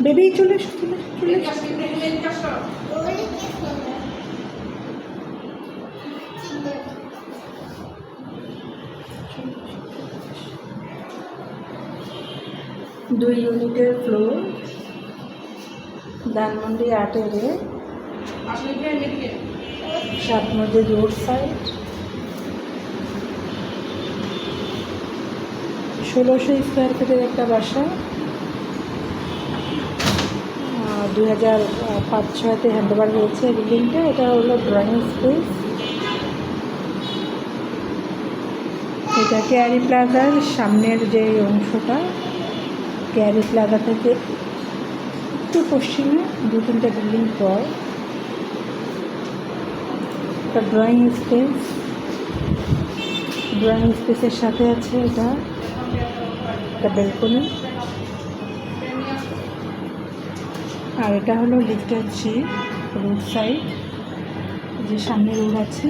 Baby চলে এসো, চলে এসো। দুই ইউনিটের ফ্লোর, ধানমন্ডি 8-এ, সাতমধ্যে রোড সাইড, 1600 স্কোয়ার ফিটের একটা বাসা। 2005-06-তে হ্যান্ডওভার হয়েছে বিল্ডিংটা। এটা হলো ড্রয়িং স্পেস। এটা কেয়ারি প্লাজার সামনের যে অংশটা, কেয়ারি প্লাজা থেকে একটু পশ্চিমে 2-3টা বিল্ডিং পর একটা ড্রয়িং স্পেস। ড্রয়িং স্পেসের সাথে আছে এটা একটা ব্যালকনি। আর এটা হলো লিফটের যে রোড সাইড, যে সামনে রোড আছে,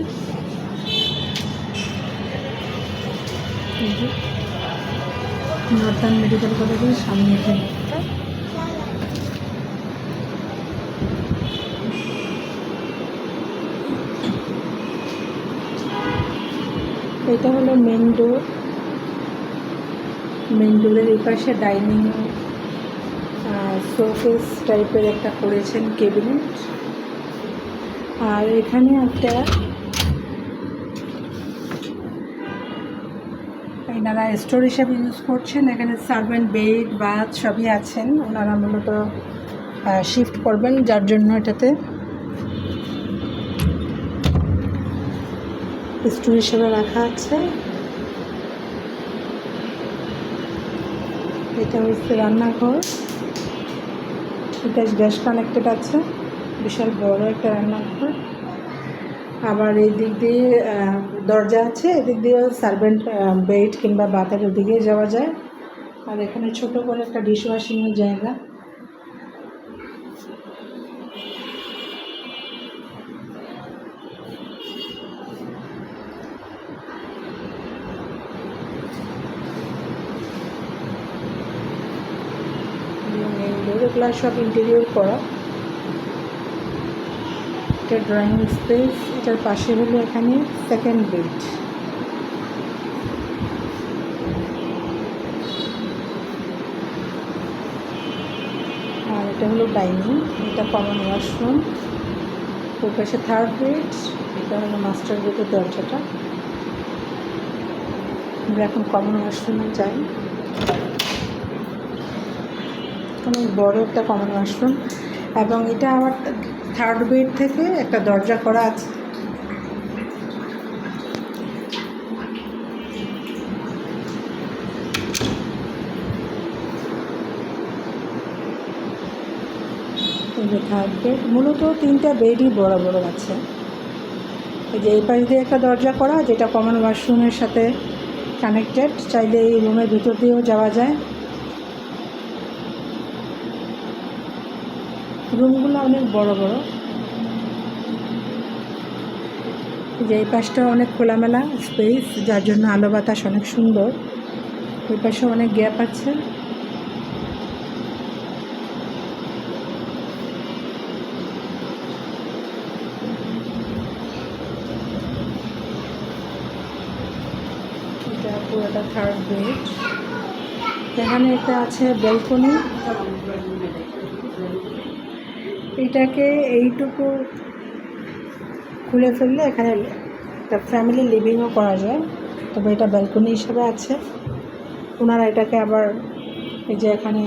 নর্দার্ন মেডিকেল কলেজের সামনে যে রোডটা। এটা হলো মেন ডোর। মেন ডোরের এই পাশে ডাইনিং শোকেস টাইপের একটা করেছেন ক্যাবিনেট। আর এখানে একটা এনারা স্টোর হিসাবে ইউজ করছেন। এখানে সার্ভেন্ট বেড বাথ সবই আছেন। ওনারা মূলত শিফট করবেন, যার জন্য এটাতে স্টোর হিসেবে রাখা আছে। এটা হচ্ছে রান্নাঘর। এটা গ্যাস কানেক্টেড আছে, বিশাল বড় একটা রান্নাঘর। আবার এই দিক দিয়ে দরজা আছে, এদিক দিয়েও সার্ভেন্ট বেড কিংবা বাথের ওদিকে যাওয়া যায়। আর এখানে ছোট করে একটা ডিশ ওয়াশিংয়ের জায়গা। এগুলো সব ইন্টেরিয়র করা। এটা ড্রয়িং স্পেস। এটার পাশে হলো এখানে সেকেন্ড বেড। আর এটা হলো ডাইনিং। এটা কমন ওয়াশরুম। ওর পাশে থার্ড বেড। এটা হলো মাস্টার বেডের দরজাটা। আমরা এখন কমন ওয়াশরুমে যাই। অনেক বড় একটা কমন ওয়াশরুম, এবং এটা আমার থার্ড বেড থেকে একটা দরজা করা আছে। এই যে থার্ড বেড, মূলত 3টা বেডই বড় বড় আছে। এই যে এই পাশ দিয়ে একটা দরজা করা, যেটা কমন ওয়াশরুমের সাথে কানেক্টেড। চাইলে এই রুমের ভিতর দিয়েও যাওয়া যায়। রুমগুলো অনেক বড় বড়। যে এই পাশটা অনেক খোলামেলা স্পেস, যার জন্য আলো বাতাস অনেক সুন্দর। ওই পাশে অনেক গ্যাপ আছে। এটা পুরোটা থার্ড বেড। এখানে একটা আছে ব্যালকনি। এটাকে এইটুকু খুলে ফেললে এখানে একটা ফ্যামিলি লিভিংও করা যায়, তবে এটা ব্যালকনি হিসেবে আছে। ওনারা এটাকে আবার এই যে এখানে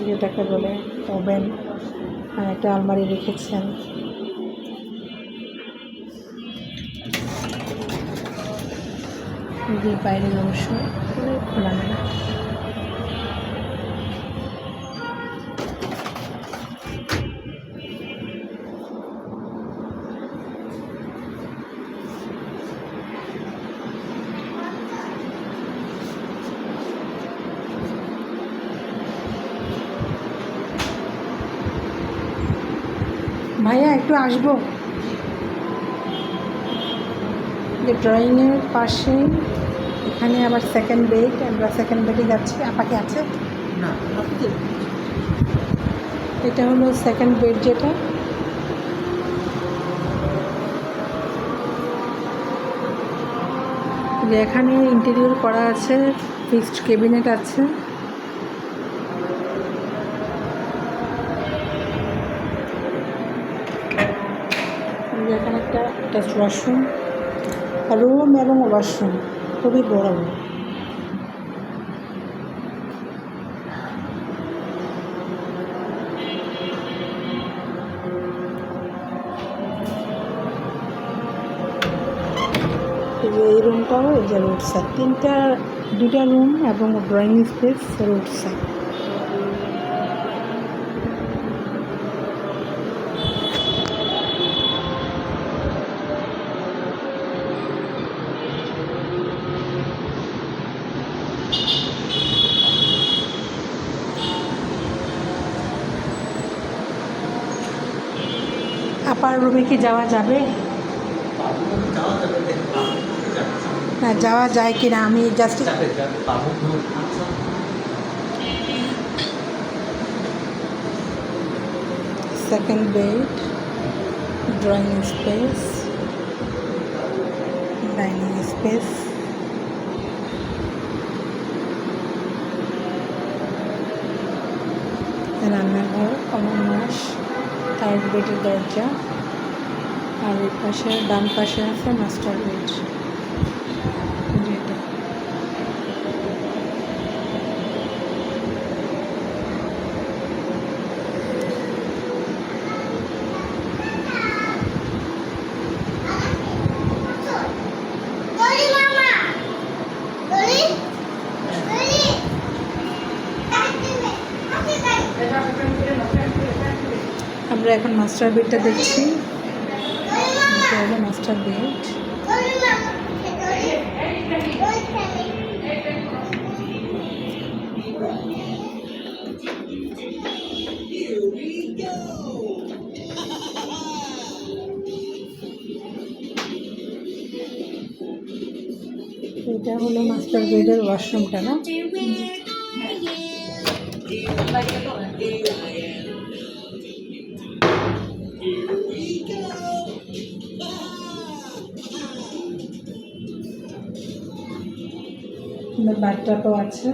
যেটাকে বলে ওভেন, একটা আলমারি রেখেছেন। এই যে বাইরের অংশ অনেক খোলামেলা। ভাইয়া একটু আসবো। যে ড্রয়িংয়ের পাশে এখানে আবার সেকেন্ড বেড। আমরা সেকেন্ড বেডে যাচ্ছি। আপাকে আছে না, এটা হলো সেকেন্ড বেড, যেটা এখানে ইন্টেরিয়র করা আছে, ফিক্সড ক্যাবিনেট আছে। এখানে একটা অ্যাটাচড ওয়াশরুম, রুম এবং ওয়াশরুম খুবই বড়। এই রুমটাও এই যে রোড সাইড, দুটা রুম এবং ড্রয়িং স্পেস রোড সাইড। আপার রুমে কি যাওয়া যাবে? না, যাওয়া যায় কি না আমি just second bed, drawing space, dining space, রান্নাঘর, কমন ওয়াশ, থার্ড বেডের দরজা, আর এই পাশে ডান পাশে আছে মাস্টার বেড। আমরা এখন মাস্টার বেডটা দেখছি। এটা হলো মাস্টার বেড। এটা হলো মাস্টার বেডের ওয়াশরুমটা, না? বাথটাবও আছে।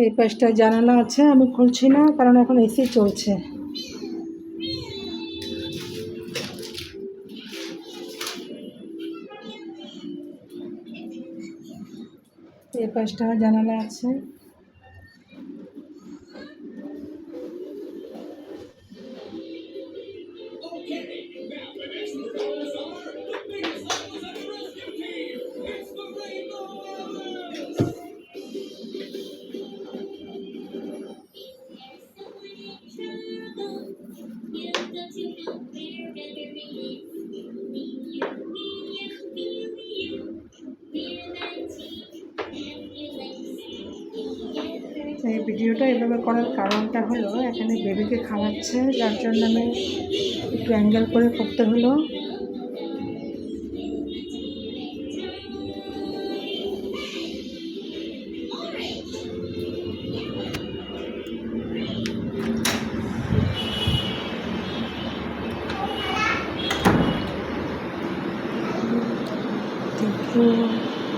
এই পাশটা জানালা আছে, আমি খুলছি না কারণ এখন এসি চলছে। এই পাশটা জানালা আছে। এই ভিডিওটা এভাবে করার কারণটা হলো এখানে বেবিকে খাওয়াচ্ছে, যার জন্য আমি একটু অ্যাঙ্গেল করে করতে হলো। Thank you.